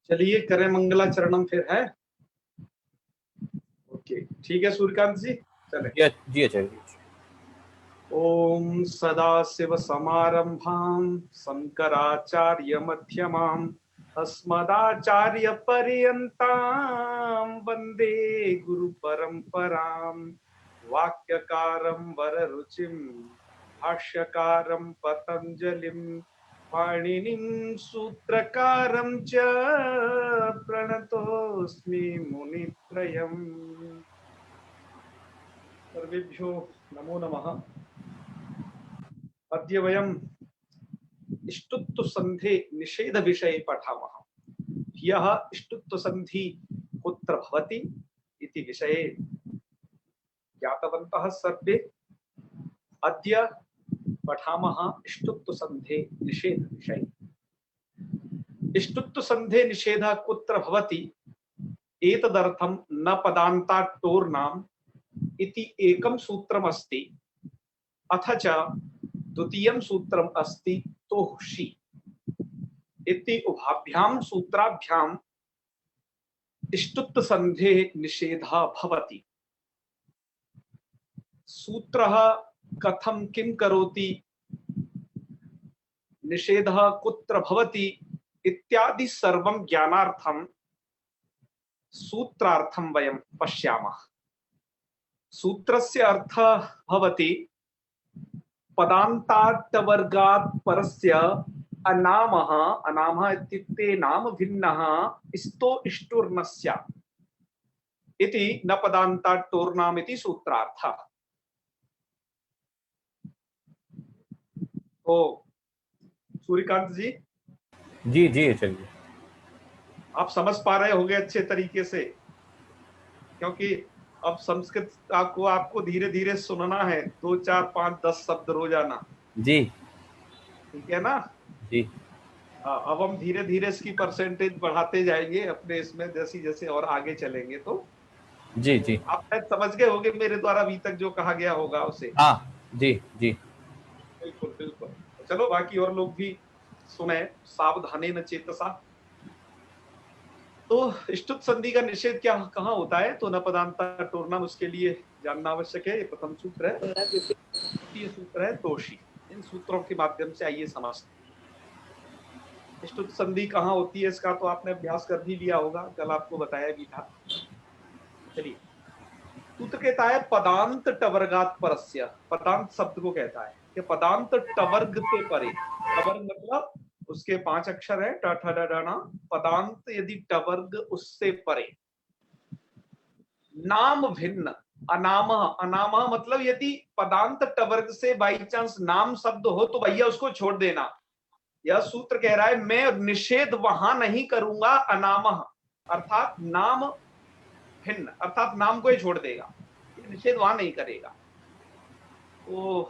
चलिए करें मंगलाचरणम फिर है। ओके ठीक है सूर्यकांत जी चले। जी आचार्य जी। ओम सदाशिव समारंभां शंकराचार्य मध्यमाम् अस्मदाचार्य पर्यन्तां वंदे गुरु परंपरां वाक्यकारं वररुचिं भाष्यकारं पतंजलिं पाणिनिं सूत्रकारं च प्रणतोऽस्मि मुनित्रयम्। सर्वेभ्यो नमो नमः। अद्य वयम् इष्टुत्वसन्धे निषेध विषये पठामः। यः इष्टुत्वसन्धि कुत्र भवति इति विषये ज्ञातवन्तः सर्वे। अद्य पठामः इष्टुत्वसन्धे निषेध विषये। इष्टुत्वसन्धे निषेधः कुत्र भवति एतदर्थं न पदान्ताट्टोर्नाम् इति एकं सूत्रमस्ति, अथ च द्वितीयं सूत्रम् अस्ति तोषि इति उभाभ्यां सूत्राभ्याम् इष्टुत्वसन्धेः निषेधः भवति। सूत्रः कथं किं करोति, निषेधः कुत्र भवति इत्यादि सर्वं ज्ञानार्थं सूत्रार्थं वयं पश्यामः। सूत्रस्य अर्थः भवति पदान्ताट्टवर्गात् परस्य अनामः। अनामः इत्युक्ते नाम भिन्नः स्तो इष्टुर्न स्यात् इति न पदान्ताट्टोर्नाम् इति सूत्रार्थः। तो सूर्यकांत जी जी आचार्य जी। आप समझ पा रहे होंगे अच्छे तरीके से, क्योंकि अब संस्कृत आपको धीरे धीरे सुनना है, 2 4 5 10 शब्द रोजाना। जी ठीक है ना जी। अब हम धीरे धीरे इसकी परसेंटेज बढ़ाते जाएंगे अपने इसमें, जैसे जैसे और आगे चलेंगे तो जी जी आप शायद समझ गए होंगे मेरे द्वारा अभी तक जो कहा गया होगा उसे। हाँ जी जी बिल्कुल बिल्कुल। चलो बाकी और लोग भी सुने सावधानेन चेतसा। तो इष्टुत संधि का निषेध क्या कहाँ होता है, तो न पदान्ताट्टोर्नाम्, उसके लिए जानना आवश्यक है। ये प्रथम सूत्र है। द्वितीय सूत्र है तोषि। इन सूत्रों के माध्यम से आइए समझते हैं इष्टुत संधि कहाँ होती है। इसका तो आपने अभ्यास कर भी लिया होगा, कल आपको बताया भी था। चलिए सूत्र कहता है पदांत टवर्गात् परस्य। पदांत शब्द को कहता है कि पदांत टवर्ग से परे। टवर्ग मतलब उसके 5 अक्षर है ट ठ ड ढ ण। पदांत यदि टवर्ग उससे परे। नाम भिन्न अनामः। अनामः मतलब यदि पदांत टवर्ग से बाई चांस नाम शब्द हो तो भैया उसको छोड़ देना। यह सूत्र कह रहा है मैं निषेध वहां नहीं करूंगा अनामः, अर्थात नाम भिन्न, अर्थात नाम को ही छोड़ देगा, ये निषेध वहां नहीं करेगा। तो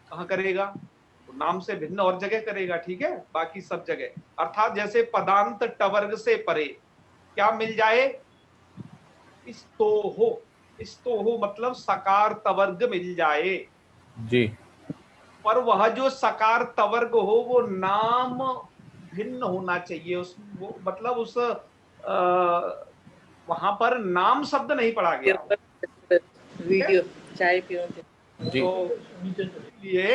कहां करेगा, तो नाम से भिन्न और जगह करेगा। ठीक है, बाकी सब जगह, अर्थात जैसे पदांत टवर्ग से परे क्या मिल जाए, स्तोहो मतलब सकार तवर्ग मिल जाए जी। पर वह जो सकार तवर्ग हो वो नाम भिन्न होना चाहिए। उस वो मतलब उस वहां पर नाम शब्द नहीं पढ़ा गया हो। वीडियो चाय पियो तो इसलिए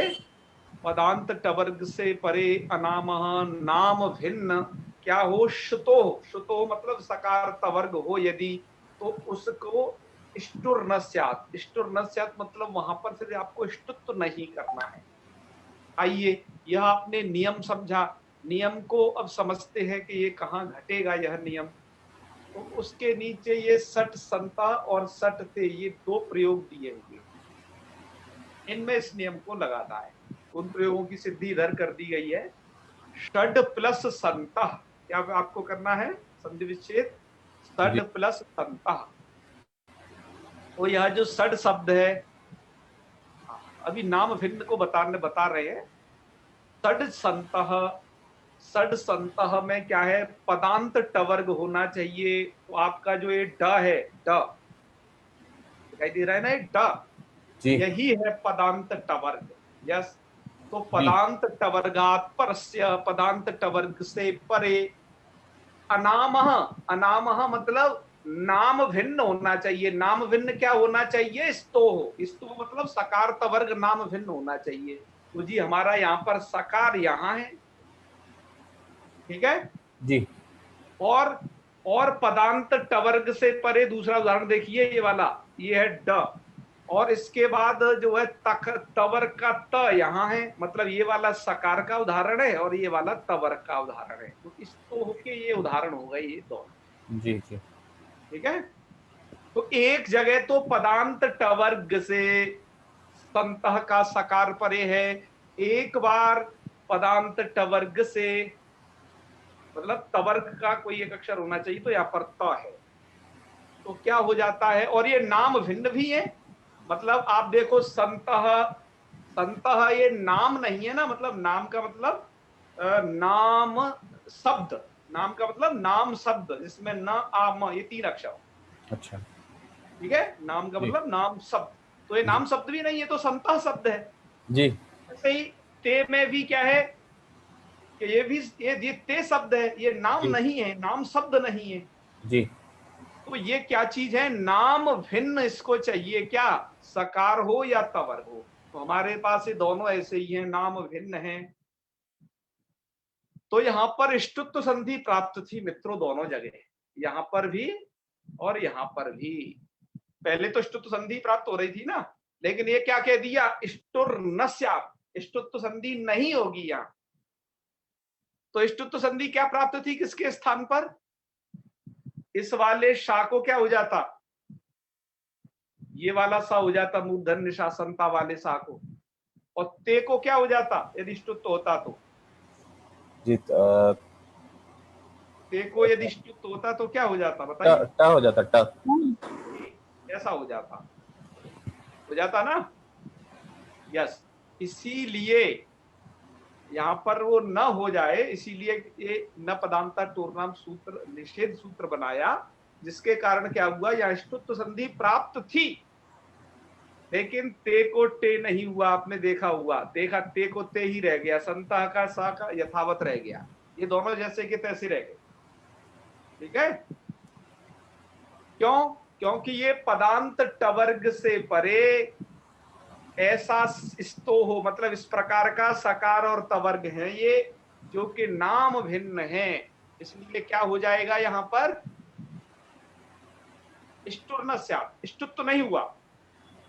पदांत टवर्ग से परे अनामः नाम भिन्न क्या हो, श्रुतो। श्रुतो मतलब सकार तवर्ग हो यदि, तो उसको इष्टुर न स्यात्। इष्टुर न स्यात् मतलब वहां पर फिर आपको इष्टुत्व नहीं करना है। आइए यह आपने नियम समझा, नियम को अब समझते हैं कि ये कहाँ घटेगा यह नियम। तो उसके नीचे ये सट संता और सट ते, ये 2 प्रयोग दिए हुए, इनमें इस नियम को लगाना है। उन प्रयोगों की सिद्धि इधर कर दी गई है। षड प्लस संता, क्या आपको करना है, संधि विच्छेद षड प्लस संता। तो यह जो षड शब्द है, अभी नाम भिन्न को बता रहे हैं। षड संतः में क्या है, पदांत टवर्ग होना चाहिए। तो आपका जो ये ड है, ड दिखाई दे रहा है ना, ये ड, यही है पदांत टवर्ग। यस, तो पदांत टवर्गात् परस्य, पदांत टवर्ग से परे अनामः, अनामः मतलब नाम भिन्न होना चाहिए। नाम भिन्न क्या होना चाहिए? स्तो, स्तो मतलब सकार तवर्ग नाम भिन्न होना चाहिए। तो जी हमारा यहाँ पर सकार यहाँ है, ठीक है। जी और पदांत टवर्ग से परे दूसरा उदाहरण देखिए, ये वाला, ये है ड, और इसके बाद जो है तक, तवर का त यहाँ है, मतलब ये वाला सकार का उदाहरण है और ये वाला तवर का उदाहरण है। तो इस तो होके ये उदाहरण हो गए ये दोनों, जी जी ठीक है। तो एक जगह तो पदांत टवर्ग से संतः का सकार परे है, एक बार पदांत टवर्ग से, मतलब तवर्ग का कोई एक अक्षर होना चाहिए, तो यहाँ पर त है। तो क्या हो जाता है, और ये नाम भिन्न भी है, मतलब आप देखो संतः, संतः ये नाम नहीं है ना, मतलब नाम का मतलब नाम शब्द, नाम का मतलब नाम शब्द, जिसमें न आम ये 3 अक्षर, अच्छा ठीक है। नाम का जी मतलब नाम शब्द, तो ये जी नाम शब्द भी नहीं है, तो संतः शब्द है। जी ऐसे ही ते में भी क्या है कि ये भी ये ते शब्द है, ये नाम जी नहीं है, नाम शब्द नहीं है। जी तो ये क्या चीज है? नाम भिन्न इसको चाहिए, क्या? सकार हो या तवर हो। तो हमारे पास ये दोनों ऐसे ही हैं, नाम भिन्न है। तो यहां पर ष्टुत्व संधि प्राप्त थी मित्रों, दोनों जगह, यहां पर भी और यहां पर भी। पहले तो ष्टुत्व संधि प्राप्त हो रही थी ना, लेकिन ये क्या कह दिया? ष्टुर न स्यात्, ष्टुत्व संधि नहीं होगी यहां। तो ष्टुत्व संधि क्या प्राप्त थी? किसके स्थान पर? इस वाले शा को क्या हो जाता? ये वाला सा हो जाता मूर्धन्य शासनता वाले सा को, और ते को क्या हो जाता यदि ष्टुत्व होता तो? जी ते को यदि ष्टुत्व होता तो क्या हो जाता बताइए? ट हो जाता ट। ऐसा हो जाता ना। यस, इसीलिए यहां पर वो न हो जाए, इसीलिए ये न पदांता टोरनाम सूत्र निषेध सूत्र बनाया, जिसके कारण क्या हुआ? यहां ष्टुत्व संधि प्राप्त थी, लेकिन ते को टे नहीं हुआ। आपने देखा हुआ, देखा ते को ते ही रह गया, संता का सा का यथावत रह गया, ये दोनों जैसे के तैसे रह गए, ठीक है। क्यों? क्योंकि ये पदांत टवर्ग से परे ऐसा स्तो हो, मतलब इस प्रकार का सकार और तवर्ग है ये, जो कि नाम भिन्न है, इसलिए क्या हो जाएगा यहां पर? ष्टुर न स्यात्, ष्टुत्व नहीं हुआ,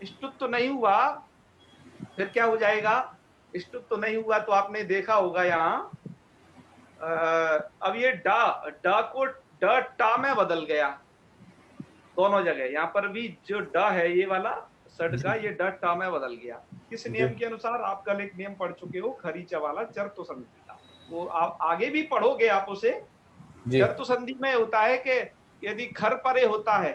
ष्टुत्व नहीं हुआ, फिर क्या हो जाएगा? ष्टुत्व नहीं हुआ तो आपने देखा होगा यहां, अब ये डा, ड को ड टा में बदल गया दोनों जगह। यहाँ पर भी जो ड है ये वाला सड का, ये ड टा में बदल गया। किस जी नियम के अनुसार? आप कल एक नियम पढ़ चुके हो, खरीचा वाला, चर्तु संधि का, वो आप आगे भी पढ़ोगे आप उसे। जी चर्तु संधि में होता है कि यदि खर परे होता है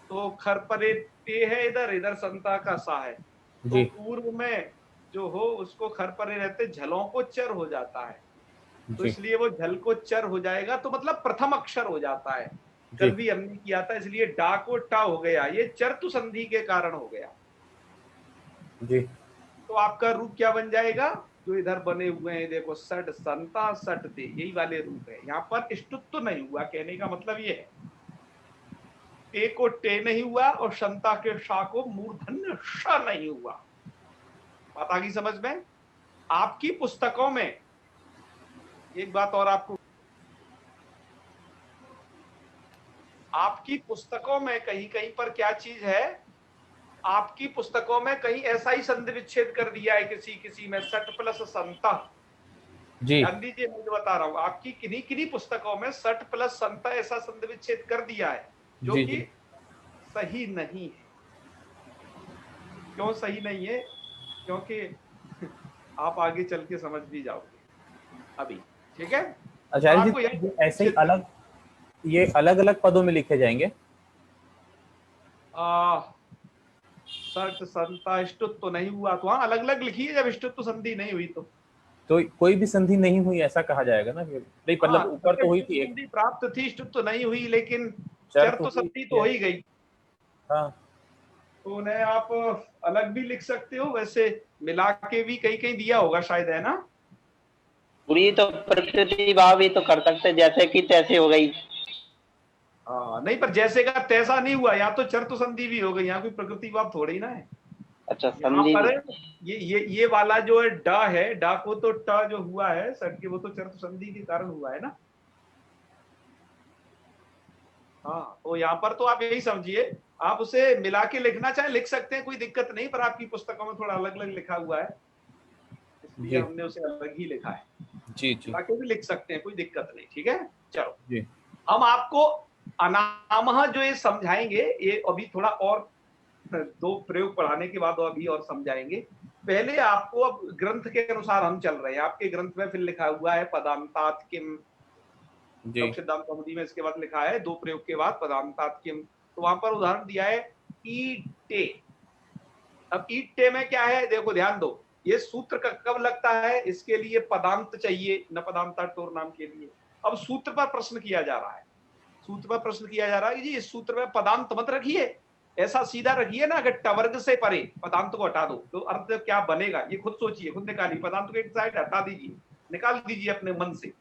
तो खर परे ते है इधर, इधर संता का सा है, तो जी पूर्व में जो हो उसको खर परे रहते झलों को चर हो जाता है, तो जी इसलिए वो झल को चर हो जाएगा, तो मतलब प्रथम अक्षर हो जाता है। कल जी भी हमने किया था, इसलिए डा को टा हो गया, ये चर्तु संधि के कारण हो गया। जी तो आपका रूप क्या बन जाएगा? जो इधर बने हुए हैं देखो, सट संता सट ते, यही वाले रूप है। यहाँ पर ष्टुत्व नहीं हुआ, कहने का मतलब ये है, ते को टे नहीं हुआ और शंता के शा को मूर्धन्य श नहीं हुआ। बात आ गई समझ में? आपकी पुस्तकों में एक बात और, आपको आपकी पुस्तकों में कहीं कहीं पर क्या चीज है, आपकी पुस्तकों में कहीं ऐसा ही संधि विच्छेद कर दिया है, किसी किसी में सट प्लस संता। जी ध्यान दीजिए, मैं जो बता रहा हूं, आपकी किन्हीं किन्हीं पुस्तकों में सट प्लस संता ऐसा संधि विच्छेद कर दिया है, जो जी कि जी सही नहीं है। क्यों सही नहीं है? क्योंकि आप आगे चल के समझ भी जाओगे अभी, ठीक है। तो आचार्य आपको जी यही ये ऐसे ही विच्छेद अलग, ये अलग अलग पदों में लिखे जाएंगे? सट संता ष्टुत्व तो नहीं हुआ तो हाँ अलग अलग लिखिए, जब ष्टुत्व संधि नहीं हुई तो कोई भी संधि नहीं हुई ऐसा कहा जाएगा ना? नहीं हाँ, मतलब ऊपर तो हुई थी एक, संधि प्राप्त थी, ष्टुत्व नहीं हुई, लेकिन चर चर तो तो हुई संधि तो है। हो ही गई। हाँ तो उन्हें आप अलग भी लिख सकते हो, वैसे मिला के भी कहीं कहीं दिया होगा शायद, है ना। पूरी तो प्रकृति भाव ही तो कर सकते, जैसे कि तैसे हो गई। हाँ नहीं, पर जैसे का तैसा नहीं हुआ, यहाँ तो चर्त संधि भी हो गई, यहाँ कोई प्रकृति भाव थोड़ी ही ना है। अच्छा, यहाँ संधि पर भी। ये वाला जो है ड है, डा को तो ट जो हुआ है सर की, वो तो चर्त संधि के कारण हुआ है ना। हाँ, तो यहाँ पर तो आप यही समझिए, आप उसे मिला के लिखना चाहे लिख सकते हैं, कोई दिक्कत नहीं, पर आपकी पुस्तकों में थोड़ा अलग अलग लिखा हुआ है, इसलिए जी हमने उसे अलग ही लिखा है। जी जी मिला के भी लिख सकते हैं, कोई दिक्कत नहीं, ठीक है। चलो जी हम आपको अनामह जो ये समझाएंगे, ये अभी थोड़ा और 2 प्रयोग पढ़ाने के बाद अभी और समझाएंगे। पहले आपको अब ग्रंथ के अनुसार हम चल रहे हैं, आपके ग्रंथ में फिर लिखा हुआ है पदांतात किम, जी सिद्धांत कौमुदी में इसके बाद लिखा है 2 प्रयोग के बाद पदांतात किम, तो वहां पर उदाहरण दिया है ईटे। अब ईटे में क्या है, देखो ध्यान दो, ये सूत्र कब लगता है, इसके लिए पदांत चाहिए, न पदांता टोर नाम के लिए। अब सूत्र पर प्रश्न किया जा रहा है, सूत्र पर प्रश्न किया जा रहा है कि जी इस सूत्र में पदांत मत रखिए, ऐसा सीधा रखिए ना, अगर टवर्ग से परे पदांत को हटा दो तो अर्थ क्या बनेगा, ये खुद सोचिए, खुद निकालिए, पदांत को एक साइड हटा दीजिए, निकाल दीजिए अपने मन से,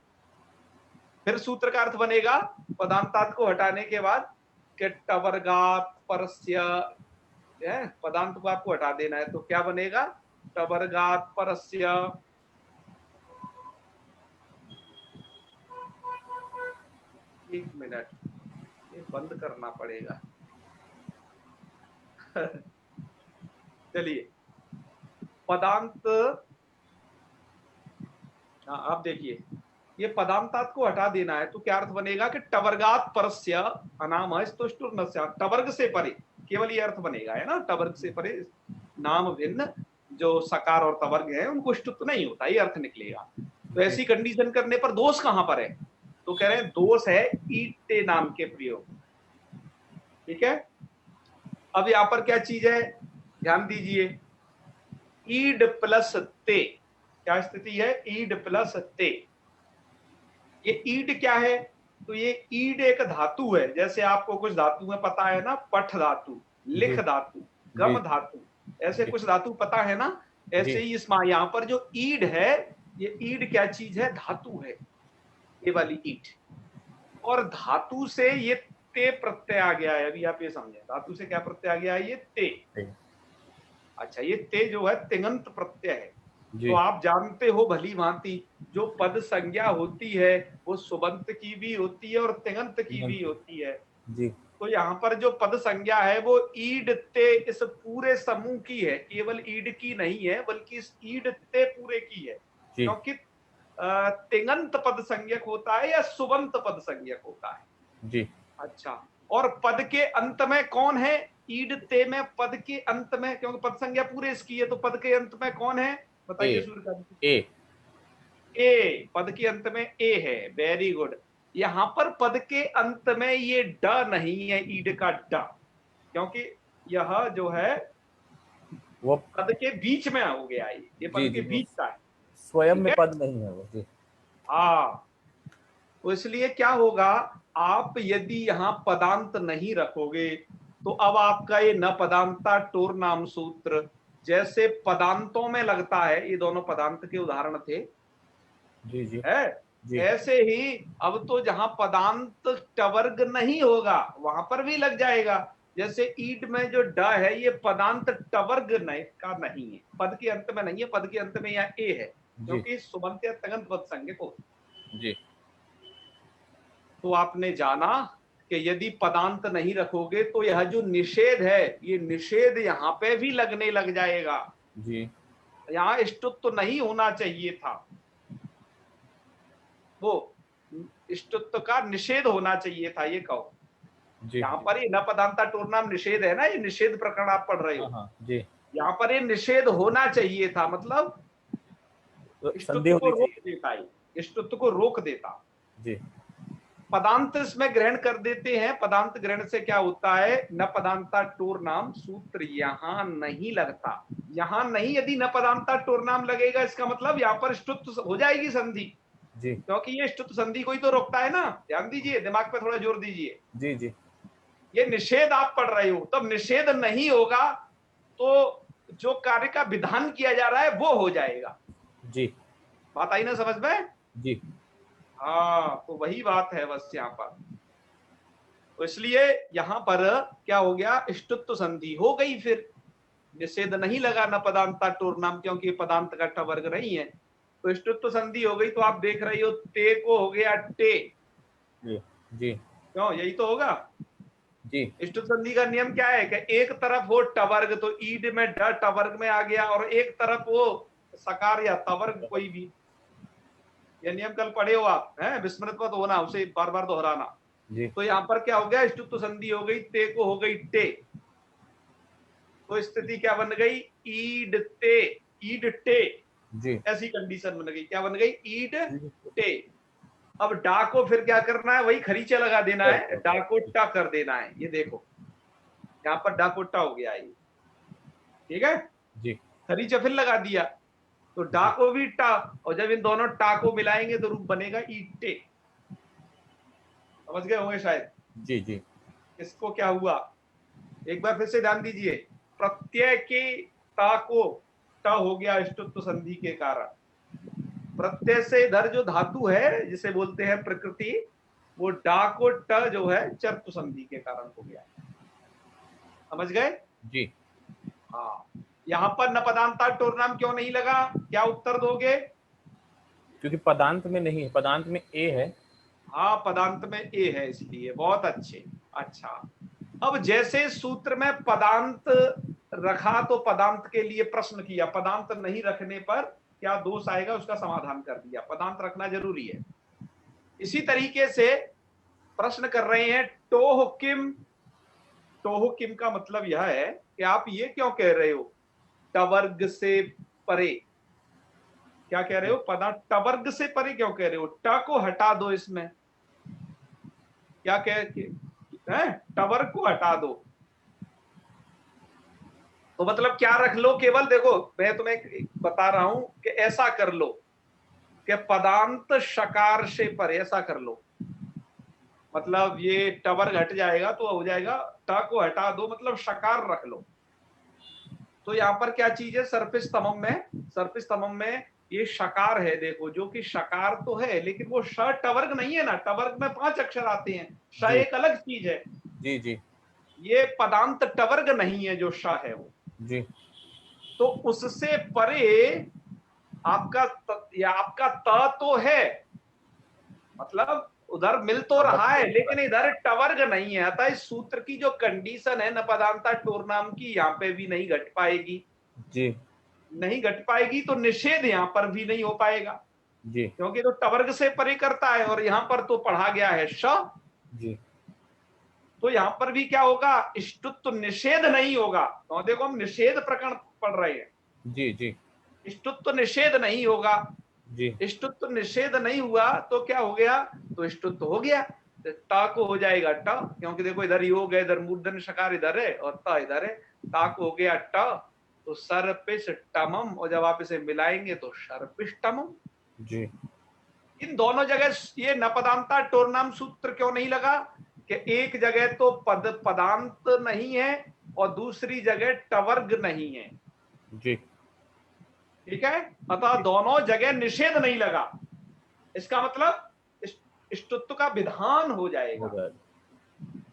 फिर सूत्र का अर्थ बनेगा पदांतात को हटाने के बाद कि टवर्गात परस्य, पदांत को आपको हटा देना है, तो क्या बनेगा, टवर्गात परस्य। एक मिनट, ये बंद करना पड़ेगा। चलिए पदांत, हाँ आप देखिए, ये पदांतात को हटा देना है तो क्या अर्थ बनेगा कि टवर्गात परस्य अनाम स्तुष्टुर्नस्य, टवर्ग से परे, केवल ये अर्थ बनेगा, है ना, टवर्ग से परे नाम भिन्न जो सकार और तवर्ग है उनको ष्टुत्व नहीं होता, ये अर्थ निकलेगा। तो ऐसी कंडीशन करने पर दोष कहां पर है, तो कह रहे हैं दोष है ईटे नाम के प्रयोग, ठीक है। अब यहां पर क्या चीज है, ध्यान दीजिए, ईड प्लस ते, क्या स्थिति है, ईड प्लस ते। ये ईड क्या है, तो ये ईड एक धातु है, जैसे आपको कुछ धातु में पता है ना, पठ धातु, लिख धातु, गम धातु, ऐसे कुछ धातु पता है ना, ऐसे ही इस यहाँ पर जो ईड है, ये ईड क्या चीज है, धातु है, ये वाली ईड, और धातु से ये ते प्रत्यय आ गया है, अभी आप ये समझे, धातु से क्या प्रत्यय आ गया है, ये ते। अच्छा, ये ते जो है तिङंत प्रत्यय है, तो आप जानते हो भली भांति जो पद संज्ञा होती है वो सुबंत की भी होती है और तिङंत की भी होती है जी। तो यहाँ पर जो पद संज्ञा है वो ईड ते इस पूरे समूह की है, केवल ईड की नहीं है, बल्कि इस ईड ते पूरे की है, क्योंकि तिङंत पद संज्ञक होता है या सुबंत पद संज्ञक होता है जी। अच्छा, और पद के अंत में कौन है, ईड ते में पद के अंत में, क्योंकि पद संज्ञा पूरे इसकी है, तो पद के अंत में कौन है, बताइए सूर्यकांत। ए, पद के अंत में ए है, वेरी गुड। यहां पर पद के अंत में ये ड नहीं है, ईड का ड, क्योंकि यह जो है वो पद के बीच में हो गया, ये पद के बीच का है, स्वयं में पद नहीं है वो जी। हाँ, तो इसलिए क्या होगा, आप यदि यहाँ पदांत नहीं रखोगे तो अब आपका ये न पदांता टोर नाम सूत्र जैसे पदांतों में लगता है, ये दोनों पदांत के उदाहरण थे जी जी है जी। ऐसे ही अब तो जहां पदांत टवर्ग नहीं होगा वहां पर भी लग जाएगा, जैसे ईड में जो ड है ये पदांत टवर्ग का नहीं है, पद के अंत में नहीं है, पद के अंत में यहाँ ए है, क्योंकि सुबंत या तगंत पद संज्ञक हो जी। तो आपने जाना कि यदि पदांत नहीं रखोगे तो यह जो निषेध है, ये निषेध यहाँ पे भी लगने लग जाएगा जी। यहाँ ष्टुत्व तो नहीं होना चाहिए था, वो ष्टुत्व का निषेध होना चाहिए था, ये कहो यहाँ पर ये न पदांता टोर नाम निषेध है ना, ये निषेध प्रकरण आप पढ़ रहे हो जी। यहाँ पर ये निषेध होना चाहिए था, मतलब ष्टुत्व को रोक देता है, ष्टुत्व को रोक देता जी। पदांत इसमें ग्रहण कर देते हैं, पदांत ग्रहण से क्या होता है, न पदांता टोर नाम सूत्र यहाँ नहीं लगता, यहाँ नहीं, यदि न पदांता टोर नाम लगेगा इसका मतलब यहाँ पर ष्टुत्व हो जाएगी संधि जी, क्योंकि ये ष्टुत्व संधि को ही तो रोकता है ना, ध्यान दीजिए, दिमाग पे थोड़ा जोर दीजिए जी जी। ये निषेध आप पढ़ रहे हो, तब निषेध नहीं होगा तो जो कार्य का विधान किया जा रहा है वो हो जाएगा जी। बात आई ना समझ में? जी हाँ, तो वही बात है बस यहाँ पर। तो इसलिए यहाँ पर क्या हो गया, इष्टुत्व संधि हो गई, फिर निषेध नहीं लगा न पदांता टोर नाम, क्योंकि पदांत का टवर्ग नहीं है, तो इष्टुत्व संधि हो गई। तो आप देख रही हो ते को हो गया टे, जी जी क्यों, यही तो होगा। जी इष्टुत्व संधि का नियम क्या है कि एक तरफ हो टवर्ग, तो ईड में ड टवर्ग में आ गया, और एक तरफ हो सकार या तवर्ग कोई भी। ये नियम कल पढ़े हो आप, हैं, विस्मृत मत होना, उसे बार बार दोहराना। जी तो यहाँ पर क्या हो गया, इष्टुत्व संधि हो गई, ते को हो गई टे, तो स्थिति क्या बन गई, ईड ते, ईड टे, जी ऐसी कंडीशन बन गई। क्या बन गई, ईड टे। अब डा को फिर क्या करना है, वही खरीचे लगा देना है, डा को टा कर देना है। ये देखो यहाँ पर डा को टा हो गया, ये ठीक है, जी खरीचा फिर लगा दिया, तो डा को भी टा, और जब इन दोनों टा को मिलाएंगे तो रूप बनेगा ईटे। समझ गए होंगे शायद। जी जी इसको क्या हुआ, एक बार फिर से ध्यान दीजिए, प्रत्यय के ता को ट हो गया इष्टुत्व संधि के कारण। प्रत्यय से इधर जो धातु है जिसे बोलते हैं प्रकृति, वो डा को ट जो है चर्तु संधि के कारण हो गया। समझ गए? जी हाँ, यहाँ पर न पदांता टोर नाम क्यों नहीं लगा, क्या उत्तर दोगे? क्योंकि पदांत में नहीं है, पदांत में ए है। हाँ, पदांत में ए है, इसलिए। बहुत अच्छे। अच्छा, अब जैसे सूत्र में पदांत रखा तो पदांत के लिए प्रश्न किया, पदांत नहीं रखने पर क्या दोष आएगा उसका समाधान कर दिया। पदांत रखना जरूरी है। इसी तरीके से प्रश्न कर रहे हैं टोह किम। टोह किम का मतलब यह है कि आप ये क्यों कह रहे हो टवर्ग से परे, क्या कह रहे हो, पदार्थ टवर्ग से परे क्यों कह रहे हो, ट को हटा दो इसमें, क्या कह है, टवर्ग को हटा दो, तो मतलब क्या रख लो, केवल देखो मैं तुम्हें बता रहा हूं कि ऐसा कर लो कि पदांत शकार से परे, ऐसा कर लो, मतलब ये टवर्ग हट जाएगा तो हो जाएगा ट को हटा दो, मतलब शकार रख लो। तो यहाँ पर क्या चीज है, सर्पिस तमम में, सर्पिस तमम में ये शकार है, देखो, जो कि शकार तो है लेकिन वो श टवर्ग नहीं है ना, टवर्ग में 5 अक्षर आते हैं, श जी। एक अलग चीज है। जी जी ये पदांत टवर्ग नहीं है जो श है वो। जी तो उससे परे आपका या आपका त तो है, मतलब उधर मिल तो रहा है लेकिन इधर टवर्ग नहीं है। अतः इस सूत्र की जो कंडीशन है न पदांता टोर नाम की, यहाँ पे भी नहीं घट पाएगी। जी नहीं घट पाएगी तो निषेध यहाँ पर भी नहीं हो पाएगा, जी क्योंकि तो टवर्ग से परे करता है और यहाँ पर तो पढ़ा गया है श। जी तो यहाँ पर भी क्या होगा, इष्टुत्व निषेध नहीं होगा। तो देखो हम निषेध प्रकरण पढ़ रहे हैं, जी जी इष्टुत्व निषेध नहीं होगा। जी इष्टुत्व निषेध नहीं हुआ तो क्या हो गया, तो इष्टुत्व हो गया, तो ता को हो जाएगा ट, क्योंकि देखो इधर योग है, इधर मूर्धन्य शकार इधर है और ता इधर है, ता को हो गया ट, तो सर्पिष्टमम, और जब आप इसे मिलाएंगे तो सर्पिष्टमम। जी इन दोनों जगह ये न पदांता टोर नाम सूत्र क्यों नहीं लगा कि एक जगह तो पदांत नहीं है और दूसरी जगह टवर्ग नहीं है, जी ठीक है, अतः दोनों जगह निषेध नहीं लगा। इसका मतलब इष्टुत्व का विधान हो जाएगा,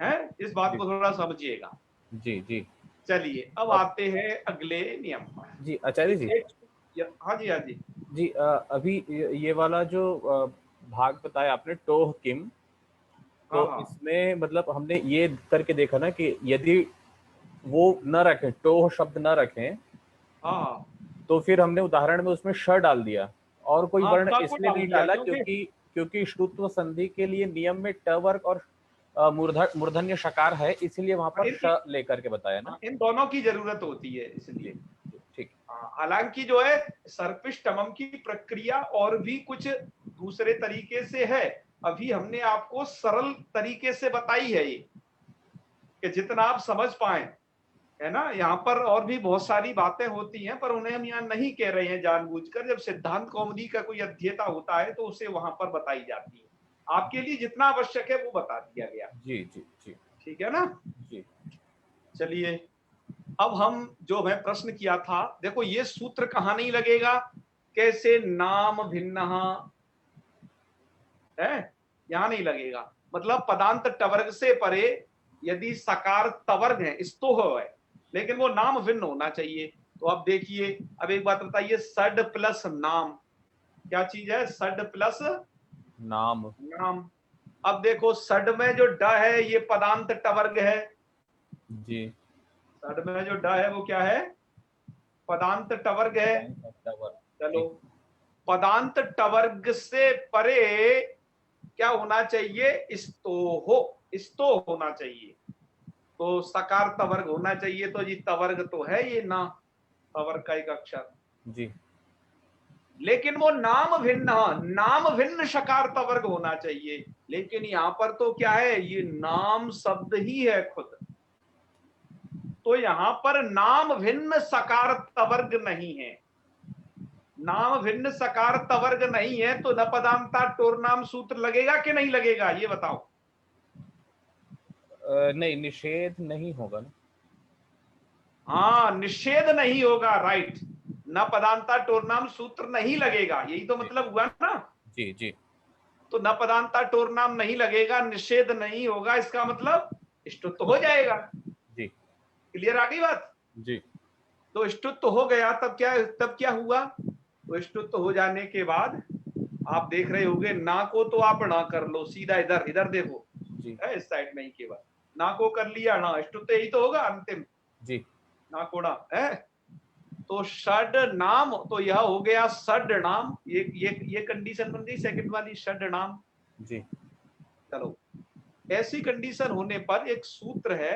है, इस बात को थोड़ा समझिएगा। जी जी चलिए अब आते हैं अगले नियम पर। जी आचार्य जी। हाँ जी, हाँ जी जी अभी ये वाला जो भाग बताया आपने टोह किम, तो हाँ, इसमें मतलब हमने ये करके देखा ना कि यदि वो न रखें, टोह शब्द न रखें, हाँ तो फिर हमने उदाहरण में उसमें श डाल दिया, और कोई हाँ, वर्ण ता को इसलिए डाल नहीं दिया डाला क्योंकि क्योंकि श्रुत्व संधि के लिए नियम में ट वर्ग और मूर्धन्य शकार है, इसलिए वहां पर श लेकर के बताया ना। इन दोनों की जरूरत होती है इसलिए। ठीक। हालांकि जो है सर्पिष्टमम की प्रक्रिया और भी कुछ दूसरे तरीके से है, अभी हमने आपको सरल तरीके से बताई है ये, कि जितना आप समझ पाए, है ना। यहाँ पर और भी बहुत सारी बातें होती हैं पर उन्हें हम यहाँ नहीं कह रहे हैं जानबूझकर। जब सिद्धांत कौमुदी का कोई अध्येता होता है तो उसे वहां पर बताई जाती है, आपके लिए जितना आवश्यक है वो बता दिया गया। जी जी जी ठीक है ना जी। चलिए अब हम जो मैं प्रश्न किया था, देखो ये सूत्र कहाँ नहीं लगेगा, कैसे नाम भिन्न है, यहां नहीं लगेगा। मतलब पदांत टवर्ग से परे यदि सकार तवर्ग है, स्तोह है, लेकिन वो नाम भिन्न होना चाहिए। तो अब देखिए, अब एक बात बताइए, सड प्लस नाम क्या चीज है? सड प्लस नाम। नाम। अब देखो सड में जो ड है ये पदांत टवर्ग है, जी। सड में जो ड है वो क्या है? पदांत टवर्ग है। चलो, पदांत टवर्ग से परे क्या होना चाहिए? स्तो होना चाहिए। तो सकार तवर्ग होना चाहिए। तो जी तवर्ग तो है ये ना, तवर्ग का एक अक्षर जी। लेकिन वो नाम भिन्न शकार तवर्ग होना चाहिए। लेकिन यहां पर तो क्या है? ये नाम शब्द ही है खुद। तो यहां पर नाम भिन्न सकार तवर्ग नहीं है। नाम भिन्न सकार तवर्ग नहीं है तो न पदांता टोरनाम सूत्र लगेगा कि नहीं लगेगा, ये बताओ। नहीं, निषेध नहीं होगा ना। हाँ, निषेध नहीं होगा, राइट। न पदांता टोरनाम सूत्र नहीं लगेगा, यही तो मतलब हुआ ना। जी जी। तो न पदांता टोरनाम नहीं लगेगा, निषेध नहीं होगा, इसका मतलब इष्टुत्व हो जाएगा। जी। क्लियर आ गई बात? जी। तो इष्टुत्व हो गया, तब क्या हुआ? तो इष्टुत्व हो जाने के बाद आप देख रहे होंगे, ना को तो आप ना कर लो, सीधा इधर इधर देखो जी। है, इस साइड में ही केवल ना को कर लिया ना, इष्टुत्व यही तो होगा अंतिम। जी। ना कोड़ा है। तो षड नाम, तो यह हो गया षड नाम। ये कंडीशन बन गई सेकंड वाली, षड नाम। जी। चलो, ऐसी कंडीशन होने पर एक सूत्र है,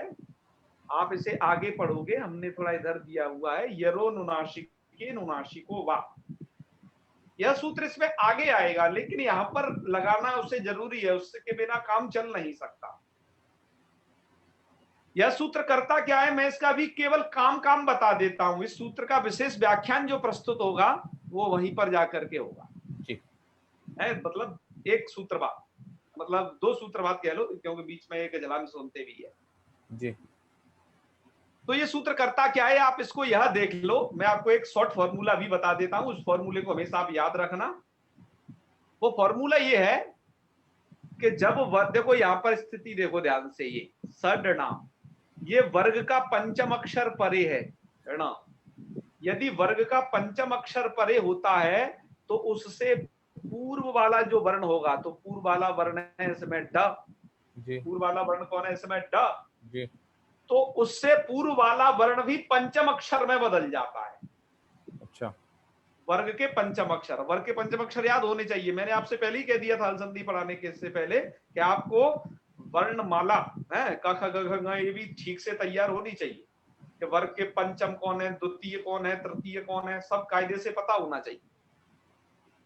आप इसे आगे पढ़ोगे, हमने थोड़ा इधर दिया हुआ है, यरो नुनाशिके नुनाशिको वा। यह सूत्र इसमें आगे आएगा, लेकिन यहां पर लगाना उससे जरूरी है, उसके बिना काम चल नहीं सकता। यह सूत्र करता क्या है, मैं इसका भी केवल काम बता देता हूं। इस सूत्र का विशेष व्याख्यान जो प्रस्तुत होगा वो वहीं पर जाकर के होगा। जी। है मतलब एक सूत्र बाद, मतलब दो सूत्र बाद कह लो, क्योंकि बीच में एक जलान सुनते भी है। जी। तो ये सूत्र करता क्या है, आप इसको यह देख लो। मैं आपको एक शॉर्ट फॉर्मूला भी बता देता हूं, उस फॉर्मूले को हमेशा आप याद रखना। वो फॉर्मूला ये है कि जब देखो यहां पर स्थिति देखो ध्यान से, ये षड नाम, ये वर्ग का पंचम अक्षर परे है ना। यदि वर्ग का पंचम अक्षर परे होता है तो उससे पूर्व वाला जो वर्ण होगा, तो पूर्व वाला वर्ण है इसमें ड। जी। पूर्व वाला वर्ण कौन है इसमें? ड। जी। तो उससे पूर्व वाला वर्ण भी पंचम अक्षर में बदल जाता है। अच्छा। वर्ग के पंचम अक्षर, वर्ग के पंचम अक्षर याद होने चाहिए। मैंने आपसे पहले ही कह दिया था संधि पढ़ाने के इससे पहले कि आपको वर्णमाला है क ख ग घ ङ ये भी ठीक से तैयार होनी चाहिए कि वर्ग के पंचम कौन है, द्वितीय कौन है, तृतीय कौन है, सब कायदे से पता होना चाहिए।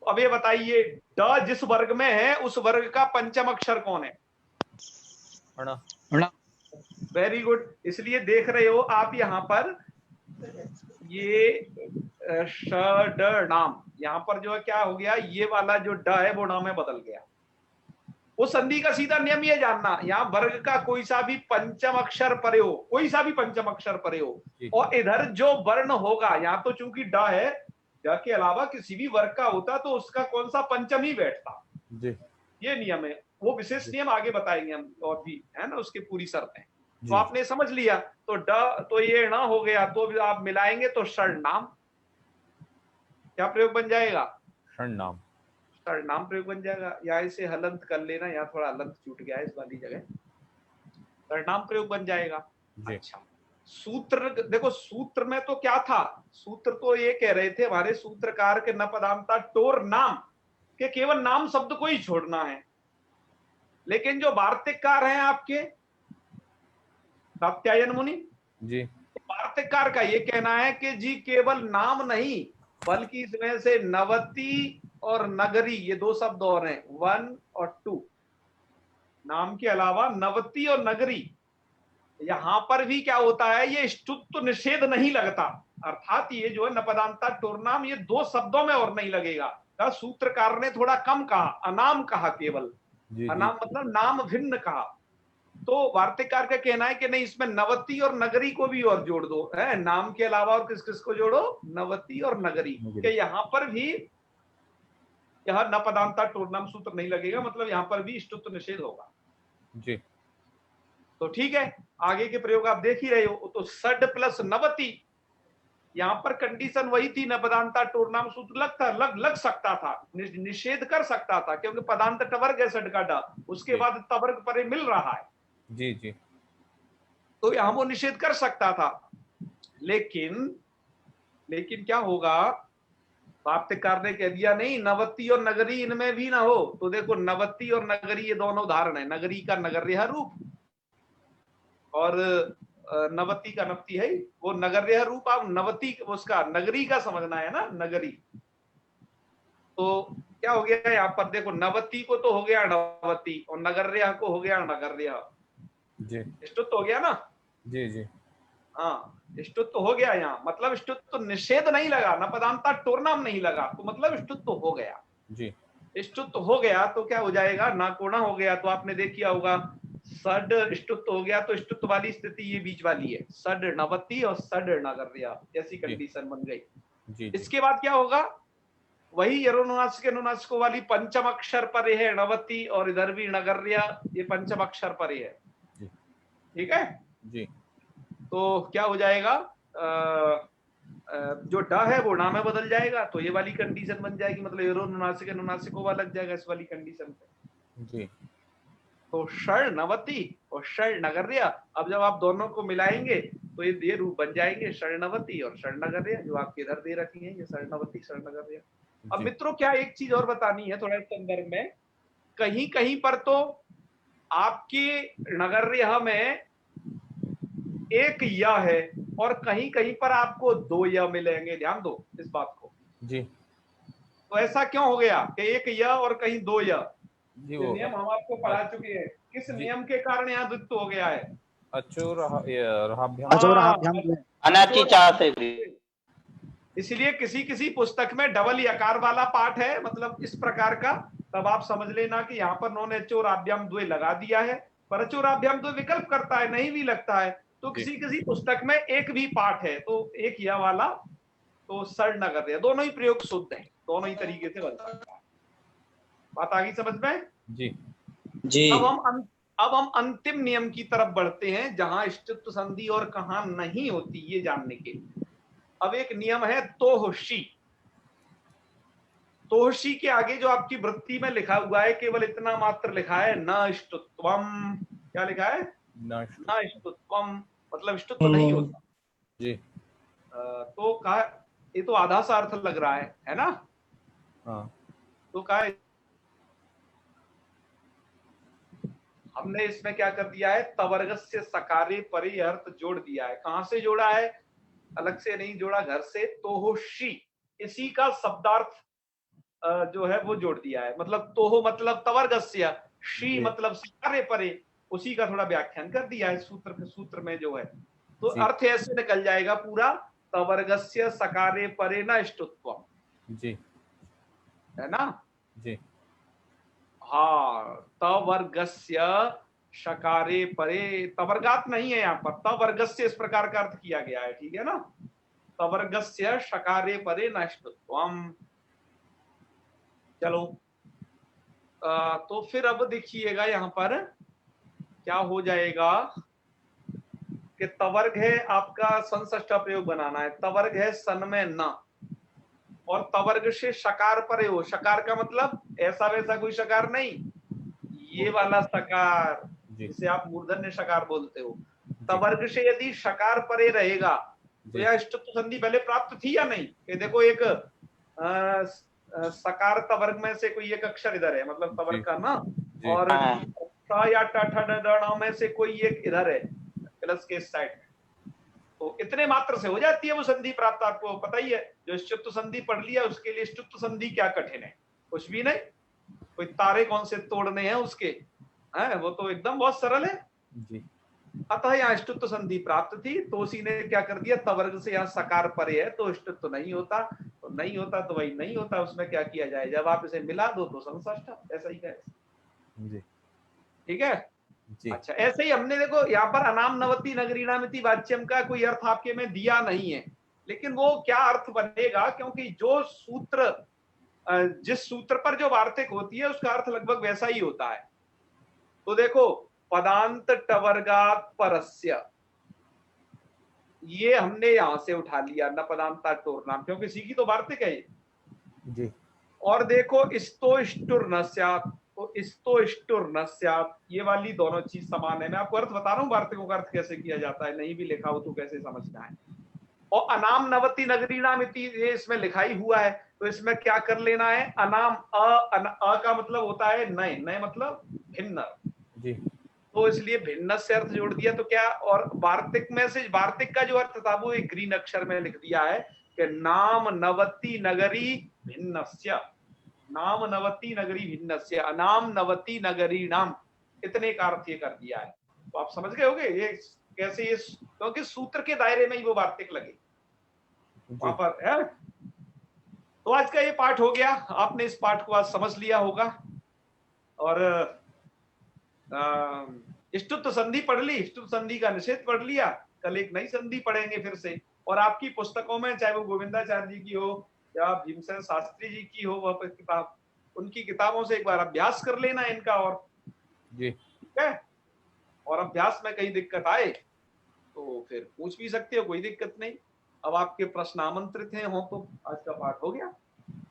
अब ये बताइए, ड जिस वर्ग में है उस वर्ग का पंचम अक्षर कौन है? Very good. इसलिए देख रहे हो आप यहां पर ये षड नाम, यहां पर जो है क्या हो गया, ये वाला जो ड है वो नाम में बदल गया। उस संधि का सीधा नियम ये जानना, यहां वर्ग का कोई सा भी पंचम अक्षर परे हो, कोई सा भी पंचम अक्षर परे हो, और इधर जो वर्ण होगा, यहां तो चूंकि ड है, ड के अलावा किसी भी वर्ग का होता तो उसका कौन सा पंचम ही बैठता। जी। ये नियम है, वो विशेष नियम आगे बताएंगे हम, और भी है ना उसके पूरी शर्तें। तो आपने समझ लिया, तो ड तो ये ना हो गया, तो आप मिलाएंगे तो षड नाम। क्या प्रयोग बन जाएगा? षड नाम। षड नाम प्रयोग बन जाएगा। या इसे हलंत कर लेना, यहाँ थोड़ा हलंत छूट गया है इस वाली जगह, षड नाम प्रयोग बन जाएगा। अच्छा, सूत्र देखो, सूत्र में तो क्या था, सूत्र तो ये कह रहे थे हमारे सूत्रकार के, न पदांता टोर नाम के केवल नाम शब्द को ही छोड़ना है। लेकिन जो वार्तिककार हैं आपके कात्यायन मुनि जी, वार्तिककार का ये कहना है कि जी केवल नाम नहीं, बल्कि इसमें से नवती और नगरी, ये दो शब्द और हैं, 1 और 2। नाम के अलावा नवती और नगरी, यहां पर भी क्या होता है, ये ष्टुत्व निषेध नहीं लगता। अर्थात ये जो है नपदांता टोरनाम, ये दो शब्दों में और नहीं लगेगा। का सूत्रकार ने थोड़ा कम कहा, अनाम कहा केवल। अनाम मतलब नाम भिन्न कहा। तो वार्तिककार का कहना है कि नहीं, इसमें नवती और नगरी को भी और जोड़ दो, है नाम के अलावा और किस किस को जोड़ो, नवती और नगरी के। यहाँ पर भी यह न पदांता टोर्नम सूत्र नहीं लगेगा, मतलब यहाँ पर भी इष्टुत्व निषेध होगा जी। तो ठीक है, आगे के प्रयोग आप देख ही रहे हो। तो सड प्लस नवती, यहाँ पर कंडीशन वही थी, न पदांता टोर्नाम सूत्र लग सकता था, निषेध कर सकता था, क्योंकि पदांत टवर्ग है सड का डा, उसके बाद तवर्ग परे मिल रहा है जी जी। तो यहाँ वो निषेध कर सकता था। लेकिन क्या होगा, वार्तिककार ने कह दिया नहीं, नवती और नगरी इनमें भी ना हो। तो देखो नवती और नगरी ये दोनों उदाहरण है, नगरी का नगर्य रूप और नवती का नवती है वो नगर्य रूप। आप नवती उसका नगरी का समझना है ना, नगरी। तो क्या हो गया यहाँ पर, देखो नवती को तो हो गया नवती और नगर्य को हो गया नगर्य, जी इष्टुत्व हो गया ना। जी जी। हाँ इष्टुत्व हो गया यहाँ, मतलब इष्टुत्व निषेध नहीं लगा, न पदांता टोर्नाम नहीं लगा, तो मतलब इष्टुत्व हो गया जी। इष्टुत्व हो गया तो क्या हो जाएगा, ना कोना हो गया। तो आपने देखिया होगा सड इष्टुत्व हो गया, तो इष्टुत्व वाली स्थिति ये बीच वाली है, सड नवती और सड नगर्या, ऐसी कंडीशन बन गई। जी इसके बाद क्या होगा, वही यरोनुनासिक अनुनासिकों वाली पंचम अक्षर परे है नवती, और इधर भी नगर्या, ये पंचम अक्षर परे है। ठीक है जी। तो क्या हो जाएगा, जो ड है वो ना में बदल जाएगा, तो ये वाली कंडीशन बन जाएगी, मतलब यरोनुनासिक अनुनासिकों वाला लग जाएगा इस वाली कंडीशन पे। जी। तो षण नवती और षण नगर्या, अब जब आप दोनों को मिलाएंगे तो ये रूप बन जाएंगे, षण नवती और षण नगर्या, जो आपके इधर दे रखी है ये षण नवती षण नगर्या। अब मित्रों क्या एक चीज और बतानी है थोड़ा संदर्भ में, कहीं कहीं पर तो आपके नगर्या में एक य है और कहीं कहीं पर आपको दो य मिलेंगे, ध्यान दो इस बात को जी। तो ऐसा क्यों हो गया कि एक य और कहीं दो य? जी ये नियम हम आपको पढ़ा चुके हैं, किस नियम के कारण यहाँ द्वित्व हो गया है? अनाची चाह से भी। इसलिए किसी किसी पुस्तक में डबल यकार वाला पाठ है, मतलब इस प्रकार का, तब आप समझ लेना कि यहाँ पर नॉन अचोराभ्याम द्वय लगा दिया है, पर अचोराभ्याम द्वय विकल्प करता है, नहीं भी लगता है। तो किसी किसी पुस्तक में एक भी पाठ है, तो एक यह वाला, तो सर न कर रहे, दोनों ही प्रयोग शुद्ध है, दोनों ही तरीके से बन सकता है। बात आ गई समझ में? जी जी। अब हम अंतिम नियम की तरफ बढ़ते हैं, जहां इष्टत्व संधि और कहां नहीं होती ये जानने के लिए। अब एक नियम है तोहशी। तोहशी के आगे जो आपकी वृत्ति में लिखा हुआ है, केवल इतना मात्र लिखा है, न इष्टत्वम। क्या लिखा है? न इष्टत्वम, मतलब इष्टत्व नहीं होता जी। तो कहा, ये तो आधा सा अर्थ लग रहा है ना? हाँ। तो कहा हमने इसमें क्या कर दिया है, तवर्गस्य सकारे परे अर्थ जोड़ दिया है। कहां से जोड़ा है? अलग से नहीं जोड़ा, घर से। तोहोशी, इसी का शब्दार्थ जो है वो जोड़ दिया है, मतलब तोहो मतलब तवर्गस्य, शी मतलब सकारे परे, उसी का थोड़ा व्याख्यान कर दिया है सूत्र में जो है। तो अर्थ ऐसे निकल जाएगा पूरा, तवर्गस्य सकारे परे न इष्टत्वम, जी है ना? जी। हाँ, तवर्गस्य शकारे परे, तवर्गात नहीं है यहाँ पर, तवर्गस्य इस प्रकार का अर्थ किया गया है, ठीक है ना? तवर्गस्य शकारे परे नष्टत्वम। चलो तो फिर अब देखिएगा यहाँ पर क्या हो जाएगा कि तवर्ग है आपका, संषष्ठ प्रयोग बनाना है, तवर्ग है सन में न, और तवर्ग से शकार परे हो। शकार का मतलब ऐसा वैसा कोई शकार नहीं, ये वाला शकार जिसे आप मूर्धन्य शकार बोलते हो। तवर्ग से यदि शकार परे रहेगा तो यह इष्टत्व संधि पहले प्राप्त थी या नहीं? कि देखो एक सकार तवर्ग में से कोई एक अक्षर इधर है, मतलब तवर्ग का ना, और या ट में से कोई एक इधर है प्लस के साइड में, तो इतने मात्र से हो जाती है वो संधि प्राप्त। आपको पता ही है, जो इष्टत्व संधि पढ़ लिया उसके लिए इष्टत्व संधि क्या कठिन है, कुछ भी नहीं, कोई तारे कौन से तोड़ने हैं उसके, है वो तो एकदम बहुत सरल है जी। अतः यहाँ इष्टत्व संधि प्राप्त थी, तो उसी ने क्या कर दिया, तवर्ग से यहाँ सकार परे है तो इष्टत्व नहीं होता, तो नहीं होता तो वही नहीं होता, उसमें क्या किया जाए, जब आप इसे मिला दो तो संषष्ठ, ऐसा ही है। ठीक है, जी अच्छा, ऐसे ही हमने देखो यहाँ पर अनाम नवति नगरीणामिति वाच्यम का कोई अर्थ आपके में दिया नहीं है, लेकिन वो क्या अर्थ बनेगा, क्योंकि जो सूत्र जिस सूत्र पर जो वार्तिक होती है उसका अर्थ लगभग वैसा ही होता है। तो देखो, पदांत टवर्गात परस्य, ये हमने यहां से उठा लिया, न पदांता टोर नाम, क्योंकि सी की तो वार्तिक है ये। जी और देखो इस्तो इष्टुर न स्यात्, तो इस्तो इष्टुर न स्यात्, ये वाली दोनों चीज समान है। मैं आपको अर्थ बता रहा हूँ वार्तिकों का अर्थ कैसे किया जाता है, नहीं भी लिखा हो तो कैसे समझना है। और अनाम नवति नगरीणामिति ये इसमें लिखा ही हुआ है, तो इसमें क्या कर लेना है, अनाम अ का मतलब होता है नए, नए मतलब भिन्न, जी तो इसलिए भिन्न से अर्थ जोड़ दिया। तो क्या, और वार्तिक में से वार्तिक का जो अर्थ था वो एक ग्रीन अक्षर में लिख दिया है कि नाम नवति नगरी भिन्नस्य, नाम नवति नगरी भिन्नस्य, अनाम नवति नगरी नाम, इतने का अर्थ ये कर दिया है। तो आप समझ गए होगे ये कैसे, ये क्योंकि सूत्र के दायरे में ही वो वार्तिक लगे वहां पर है। तो आज का ये पाठ हो गया, आपने इस पाठ को आज समझ लिया होगा। और इष्टुत संधि पढ़ ली, इष्टुत संधि का निषेध पढ़ लिया, कल एक नई संधि पढ़ेंगे फिर से। और आपकी पुस्तकों में, चाहे वो गोविंदाचार्य जी की हो या भीमसेन शास्त्री जी की हो, वह किताब, उनकी किताबों से एक बार अभ्यास कर लेना इनका। और जी ठीक है, और अभ्यास में कहीं दिक्कत आए तो फिर पूछ भी सकते हो, कोई दिक्कत नहीं। अब आपके प्रश्न आमंत्रित हैं, हो तो आज का पाठ हो गया,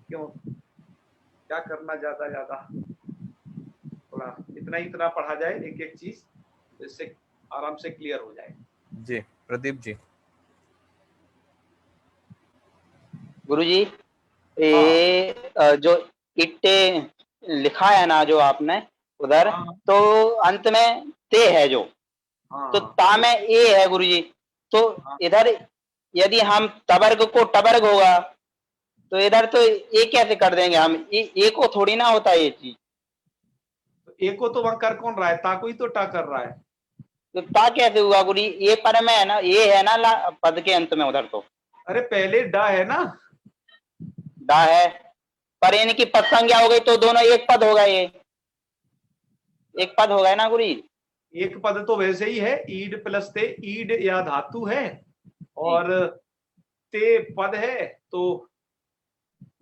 क्यों क्या करना, ज्यादा ज्यादा थोड़ा इतना पढ़ा जाए एक एक चीज, इससे आराम से क्लियर हो जाए। जी प्रदीप जी। गुरुजी, जो इट्टे लिखा है ना जो आपने उधर, हाँ तो अंत में ते है जो, हाँ तो ता में ए है गुरुजी, तो हाँ। इधर यदि हम तवर्ग को टवर्ग होगा तो इधर तो ए कैसे कर देंगे हम, ए को थोड़ी ना होता है ये चीज। तो ए को तो वहां कर कौन रहा है, ता को ही तो टा कर रहा है। तो ता कैसे हुआ गुरुजी, ए पर में है ना, ए है ना पद के अंत में उधर, तो अरे पहले डा है ना, डा है, पर इनकी पद संज्ञा हो गई तो दोनों एक पद होगा, ये एक पद होगा ना गुरुजी। एक पद तो वैसे ही है, ईड प्लस ते, ईड या धातु है और ते पद है, तो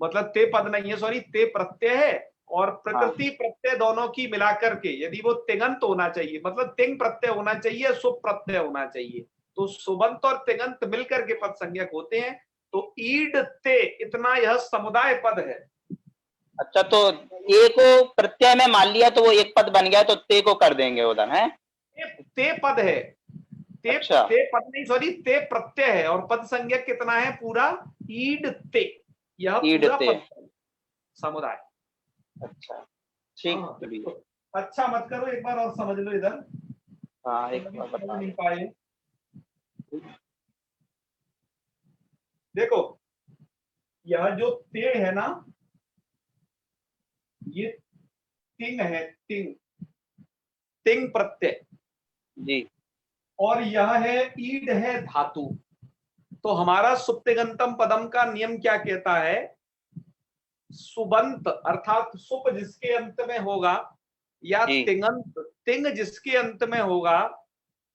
मतलब ते पद नहीं है, सॉरी, ते प्रत्यय है। और प्रकृति प्रत्यय दोनों की मिलाकर के यदि वो तिङंत होना चाहिए, मतलब तिंग प्रत्यय होना चाहिए, सुप प्रत्यय होना चाहिए, तो सुबंत और तिङंत मिलकर के पद संज्ञक होते हैं। तो ईड ते, इतना यह समुदाय पद है। अच्छा, तो ए को प्रत्यय में मान लिया तो वो एक पद बन गया, तो ते को कर देंगे उधर है, ते पद है, ते, अच्छा। ते पद नहीं, सॉरी, ते प्रत्यय है, और पद संज्ञक कितना है पूरा, ईड ते, यह ईड पूरा ते। पद समुदाय। अच्छा ठीक हाँ, है। तो अच्छा मत करो, एक बार और समझ लो इधर, हाँ एक अभी बार समझ बता नहीं दो। पाए। देखो, यह जो ते है ना, ये तिंग है, तिंग, तिंग प्रत्यय, जी और यह है ईड है धातु। तो हमारा सुप्तिगंतम पदम का नियम क्या कहता है, सुबंत अर्थात सुप जिसके अंत में होगा, या जी तिंगंत, तिंग जिसके अंत में होगा,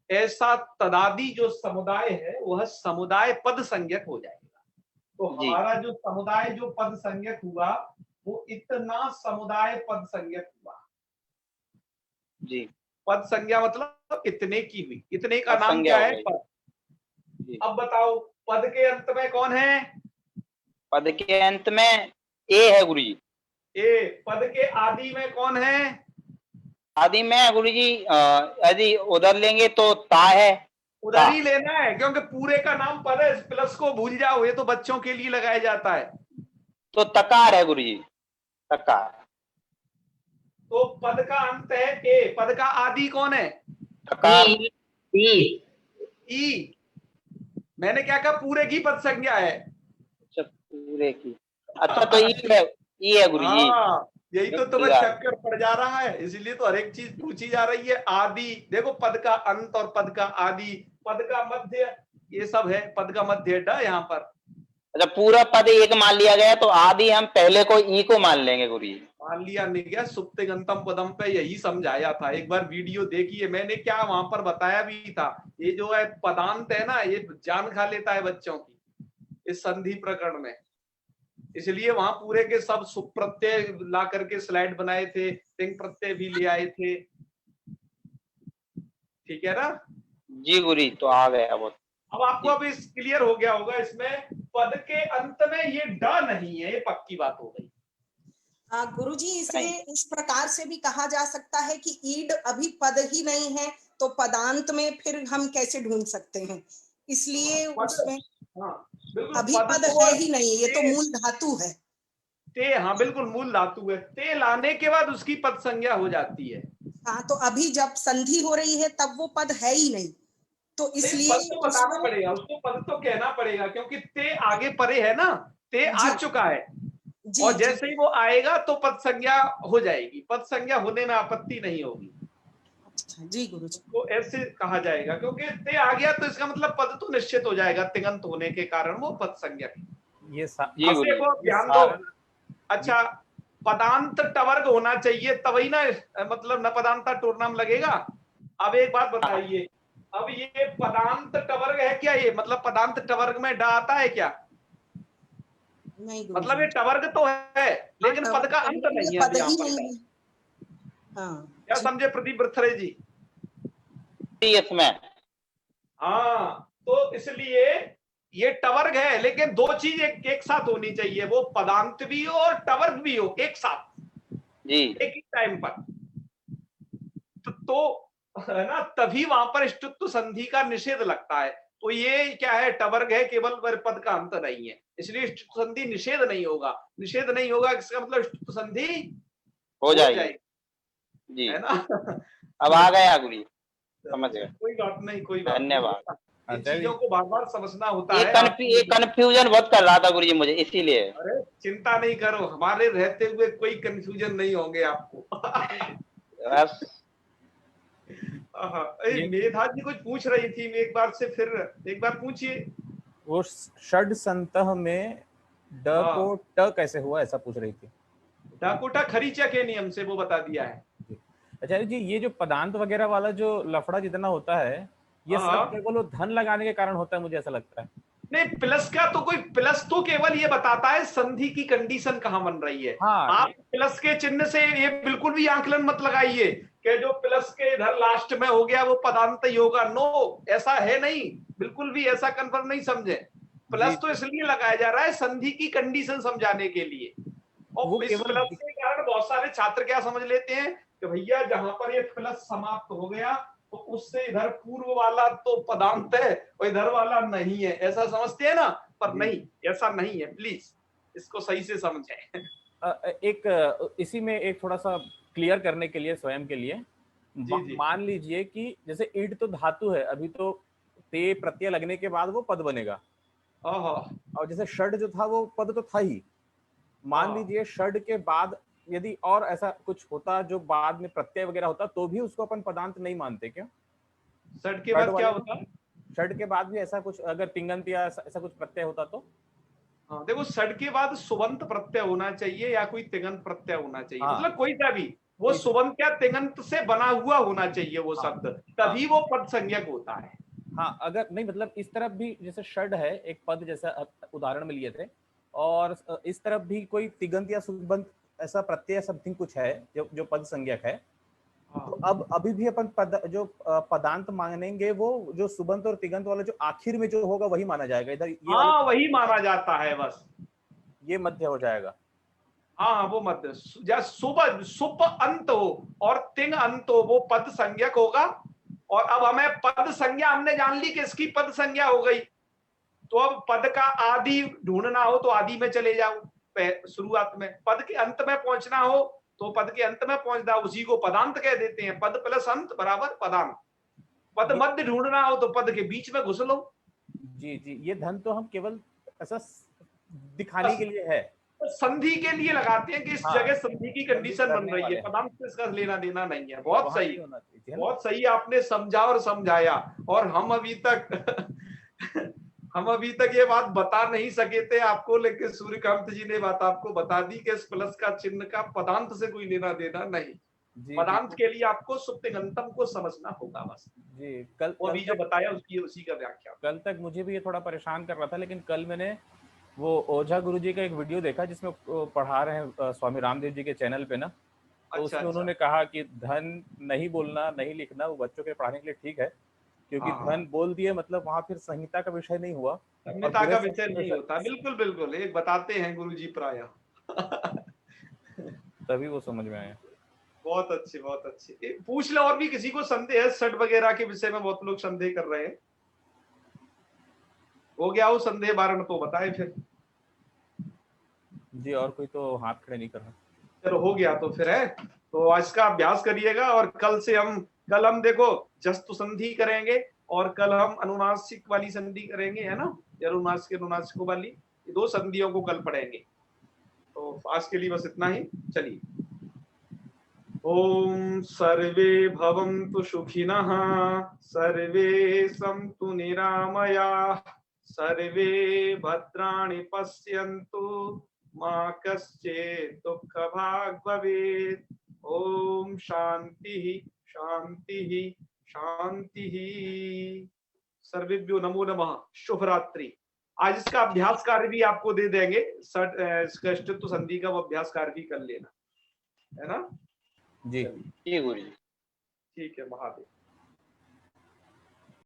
ऐसा तदादि जो समुदाय है वह समुदाय पद संज्ञक हो जाएगा। तो जी हमारा जो समुदाय जो पद संज्ञक हुआ वो इतना समुदाय पद संज्ञक हुआ। जी, पद संज्ञा मतलब इतने की हुई, इतने का पद नाम संज्ञा क्या हो है, गई। पद। जी, अब बताओ पद के अंत में कौन है, पद के अंत में ए है गुरुजी। ए। पद के आदि में कौन है, आदि में गुरुजी यदि उधर लेंगे तो ता है, ता। उधर ही लेना है, क्योंकि पूरे का नाम पद है, प्लस को भूल जाओ, ये तो बच्चों के लिए लगाया जाता है। तो तकार है गुरुजी, तकार। तो पद का अंत है ए, पद का आदि कौन है, तकार। ई। मैंने क्या कहा, पूरे की पद संज्ञा है। अच्छा पूरे की, अच्छा तो ई है गुरुजी। हाँ, यही तो तुम्हें चक्कर पड़ जा रहा है, इसलिए तो हर एक चीज पूछी जा रही है। आदि देखो, पद का अंत और पद का आदि, पद का मध्य, ये सब है, पद का मध्य ड यहाँ पर। अच्छा पूरा पद एक मान लिया गया तो आदि हम पहले को ई को मान लेंगे गुरुजी। मान लिया नहीं गया, सुप्तिगंतम पदम पे यही समझाया था। एक बार वीडियो देखिए, मैंने क्या वहां पर बताया भी था। ये जो है पदांत है ना, ये जान खा लेता है बच्चों की इस संधि प्रकरण में। इसलिए वहां पूरे के सब सुप प्रत्यय ला करके स्लाइड बनाए थे, तिंग प्रत्यय भी ले आए थे। ठीक है ना जी गुरुजी, तो आ गया वो। अब आपको अब इस क्लियर हो गया होगा। इसमें पद के अंत में ये ड नहीं है, ये पक्की बात हो गई। गुरुजी, इसे नहीं। इस प्रकार से भी कहा जा सकता है कि ईड अभी पद ही नहीं है, तो पदांत में फिर हम कैसे ढूंढ सकते हैं, इसलिए उसमें बिल्कुल अभी पद तो है ही नहीं, ये तो मूल धातु है। ते, हाँ बिल्कुल मूल धातु है। ते लाने के बाद उसकी पद संज्ञा हो जाती है। हाँ, तो अभी जब संधि हो रही है तब वो पद है ही नहीं, तो इसलिए पद तो बताना पड़ेगा उसको, पद तो कहना पड़ेगा, क्योंकि ते आगे परे है ना, ते आ चुका है। जी, और जैसे ही वो आएगा तो पद संज्ञा हो जाएगी, पद संज्ञा होने में आपत्ति नहीं होगी। अच्छा जी गुरुजी, तो ऐसे कहा जाएगा, क्योंकि ते आ गया तो इसका मतलब पद तो निश्चित हो जाएगा, तिङंत होने के कारण वो पद संज्ञा की। ये जी गुरुजी, देखो ध्यान दो। अच्छा, पदांत टवर्ग होना चाहिए तभी ना, मतलब न पदांता टूर्नाम लगेगा। अब एक बात बताइए, अब ये पदांत टवर्ग है क्या? ये मतलब पदांत टवर्ग में ड आता है क्या? नहीं गुरुजी, मतलब ये टवर्ग तो है, लेकिन पद का अंत नहीं है पद यहाँ ही पर। नहीं है। हाँ, क्या समझे प्रदीप बृथरे जी? इसमें हाँ, तो इसलिए ये टवर्ग है, लेकिन दो चीज एक साथ होनी चाहिए, वो पदांत भी हो और टवर्ग भी हो एक साथ, जी, एक ही टाइम पर। तो है ना, तभी वहां पर ष्टुत्व संधि का निषेध लगता है। तो ये क्या है, टवर्ग है, केवल पद का अंत नहीं है, इसलिए ष्टुत्व संधि निषेध नहीं होगा। निषेध नहीं होगा, इसका मतलब ष्टुत्व संधि हो जाएगी जी। है ना। अब आ गया गुरुजी, समझ गए। कोई बात नहीं, कोई बात धन्यवाद। नहीं। इन चीजों को बार बार समझना होता ये है। ये कंफ्यूजन बहुत कर रहा था गुरुजी मुझे, इसीलिए। अरे चिंता नहीं करो, हमारे रहते हुए कोई कंफ्यूजन नहीं होंगे आपको। बस मेधा जी कुछ पूछ रही थी, एक बार से फिर एक बार पूछिए। वो षड संतः में ड को ट कैसे हुआ, ऐसा पूछ रही थी। डाकोटा खरीचा के नियम से वो बता दिया है। आचार्य जी, ये जो पदांत वगैरह वाला जो लफड़ा जितना होता है, ये सब केवल वो धन लगाने के कारण होता है, मुझे ऐसा लगता है। नहीं, प्लस का तो कोई, प्लस तो केवल ये बताता है संधि की कंडीशन कहाँ बन रही है। हाँ, आप प्लस के चिन्ह से ये बिल्कुल भी आंकलन मत लगाइए कि जो प्लस के इधर लास्ट में हो गया वो पदांत ही होगा। नो, ऐसा है नहीं, बिल्कुल भी ऐसा कंफर्म नहीं समझे। प्लस तो इसलिए लगाया जा रहा है संधि की कंडीशन समझाने के लिए। और इस प्लस के कारण बहुत सारे छात्र क्या समझ लेते हैं कि भैया जहां पर ये प्लस समाप्त हो गया तो उससे इधर पूर्व वाला तो पदांत है और इधर वाला नहीं है, ऐसा समझते हैं ना। पर नहीं, ऐसा नहीं है, प्लीज इसको सही से समझें। एक इसी में एक थोड़ा सा क्लियर करने के लिए स्वयं के लिए, मान लीजिए कि जैसे ईट तो धातु है, अभी तो ते प्रत्यय लगने के बाद वो पद बनेगा, और जैसे षड जो था वो पद तो था ही। मान लीजिए षड के बाद यदि और ऐसा कुछ होता जो बाद में प्रत्यय वगैरह होता, तो भी उसको अपन पदांत नहीं मानते क्यों? षड के बाद क्या होता? षड के बाद भी ऐसा कुछ अगर तिङंत या ऐसा कुछ प्रत्यय होता तो? हाँ देखो, षड के बाद सुबंत प्रत्यय होना चाहिए या कोई तिङंत प्रत्यय होना चाहिए। मतलब कोई सा भी वो सुबंत या तिङंत से बना हुआ होना चाहिए वो शब्द, तभी वो पद संज्ञक होता है। हाँ, अगर नहीं, मतलब इस तरफ भी जैसे षड है एक पद जैसा उदाहरण में लिए थे, और इस तरफ भी कोई तिङंत या सुबंत ऐसा प्रत्यय समथिंग कुछ है जो पद संज्ञक है, तो अब अभी भी अपन जो पदांत मानेंगे वो जो सुबंत और तिङंत वाला जो आखिर में जो होगा वही माना जाएगा इधर। हाँ, वही माना जाता है, बस ये मध्य हो जाएगा। हाँ, वो मध्य, सुप अंत हो और तिङ अंत हो, वो पद संज्ञक होगा। और अब हमें पद संज्ञा हमने जान ली कि इसकी पद संज्ञा हो गई, तो अब पद का आदि ढूंढना हो तो आदि में चले जाओ, शुरुआत में। पद के अंत में पहुंचना हो तो पद के अंत में पहुंचना, उसी को पदांत कह देते हैं। पद प्लस अंत बराबर पदांत। पद मध्य ढूंढना हो तो पद के बीच में घुस लो। जी जी, ये धन तो हम केवल ऐसा दिखाने के लिए है, संधि के लिए लगाते हैं कि इस जगह संधि की कंडीशन बन रही है, पदांत से इसका लेना देना नहीं है। बहुत सही, बहुत सही आपने समझा और समझाया। और हम अभी तक हम अभी तक ये बात बता नहीं सके थे आपको, लेकिन सूर्यकांत जी ने बात आपको बता दी कि इस प्लस का चिन्ह का पदांत से कोई लेना देना नहीं। पदांत के लिए आपको सुप्तिगंतम को समझना होगा बस जी। कल वो अभी जो बताया उसकी उसी का व्याख्या। कल तक मुझे भी ये थोड़ा परेशान कर रहा था, लेकिन कल मैंने वो ओझा गुरुजी का एक वीडियो देखा जिसमें पढ़ा रहे हैं स्वामी रामदेव जी के चैनल पे ना, तो उसमें उन्होंने कहा कि धन नहीं बोलना नहीं लिखना वो बच्चों के पढ़ाने के लिए ठीक है, क्योंकि धन बोल दिए मतलब वहां फिर संहिता का विषय नहीं हुआ, संहिता का विषय नहीं होता। बिल्कुल बिल्कुल, एक बताते हैं गुरुजी प्राय तभी वो समझ में आया। बहुत अच्छे बहुत अच्छे। पूछ लो और भी किसी को संदेह है सट वगैरह के विषय में, बहुत लोग संदेह कर रहे हैं। हो गया वो संदेह वारण तो बताए फिर जी। और कोई तो हाथ खड़े नहीं कर रहा। चलो हो गया तो फिर है, तो आज का अभ्यास करिएगा और कल हम देखो जस्तु संधि करेंगे और कल हम अनुनासिक वाली संधि करेंगे, है ना, अनुनासिक वाली, ये 2 संधियों को कल पढ़ेंगे। तो आज के लिए बस इतना ही। चलिए, ओम सर्वे भवन्तु सुखिनः, सर्वे सन्तु निरामयाः, सर्वे भद्राणि पश्यन्तु, मा कश्चित् दुःखभाग् भवेत्। ओम शांति शांति शांति। सर्वेभ्यो नमो नमः। शुभ रात्रि। आज इसका अभ्यास कार्य भी आपको दे देंगे, इसका संधि का वो अभ्यास कार्य भी कर लेना, है ना। जी गुरु जी। ठीक है, महादेव।